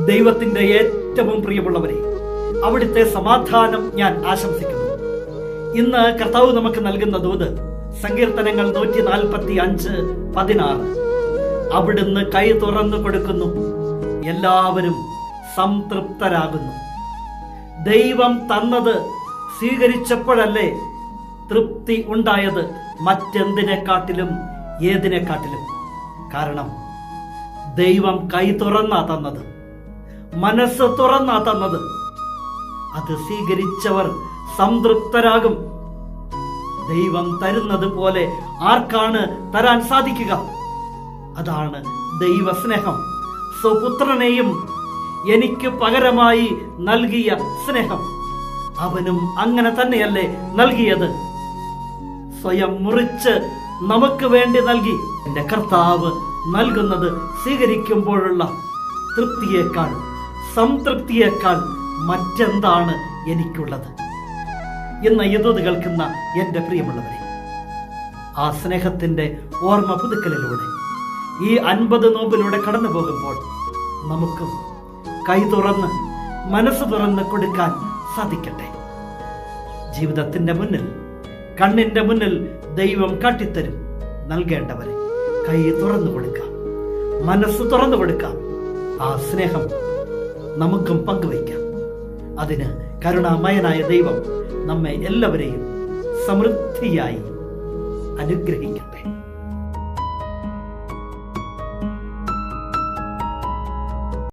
ദൈവത്തിന്റെ ഏറ്റവും പ്രിയമുള്ളവരെ, അവിടുത്തെ സമാധാനം ഞാൻ ആശംസിക്കുന്നു. ഇന്ന് കർത്താവ് നമുക്ക് നൽകുന്ന ദൂത് സങ്കീർത്തനങ്ങൾ 145:16. അവിടുന്ന് കൈ തുറന്നു കൊടുക്കുന്നു, എല്ലാവരും സംതൃപ്തരാകുന്നു. ദൈവം തന്നത് സ്വീകരിച്ചപ്പോഴല്ലേ തൃപ്തി ഉണ്ടായത്, മറ്റെന്തിനെക്കാട്ടിലും ഏതിനെക്കാട്ടിലും. കാരണം ദൈവം കൈ തുറന്നാ തന്നത്, മനസ്സ് തുറന്നാ തന്നത്. അത് സ്വീകരിച്ചവർ സംതൃപ്തരാകും. ദൈവം തരുന്നത് പോലെ ആർക്കാണ് തരാൻ സാധിക്കുക? അതാണ് ദൈവസ്നേഹം. സ്വപുത്രനെയും എനിക്ക് പകരമായി നൽകിയ സ്നേഹം. അവനും അങ്ങനെ തന്നെയല്ലേ നൽകിയത്? സ്വയം മുറിച്ച് നമുക്ക് വേണ്ടി നൽകി. എന്റെ കർത്താവ് നൽകുന്നത് സ്വീകരിക്കുമ്പോഴുള്ള തൃപ്തിയേക്കാൾ, സംതൃപ്തിയേക്കാൾ മറ്റെന്താണ് എനിക്കുള്ളത്? ഇന്ന് ഈ ദൂത് കേൾക്കുന്ന എന്റെ പ്രിയമുള്ളവരെ, ആ സ്നേഹത്തിന്റെ ഓർമ്മ പുതുക്കലിലൂടെ ഈ 50 നോമ്പിലൂടെ കടന്നു പോകുമ്പോൾ നമുക്കും കൈ തുറന്ന്, മനസ്സ് തുറന്ന് കൊടുക്കാൻ സാധിക്കട്ടെ. ജീവിതത്തിന്റെ മുന്നിൽ, കണ്ണിന്റെ മുന്നിൽ ദൈവം കാട്ടിത്തരും നൽകേണ്ടവരെ. കൈ തുറന്നു കൊടുക്കാം, മനസ്സ് തുറന്നു കൊടുക്കാം. ആ സ്നേഹം നമുക്കും പങ്കുവയ്ക്കാം. അതിന് കരുണാമയനായ ദൈവം നമ്മെ എല്ലാവരെയും സമൃദ്ധിയായി അനുഗ്രഹിക്കും.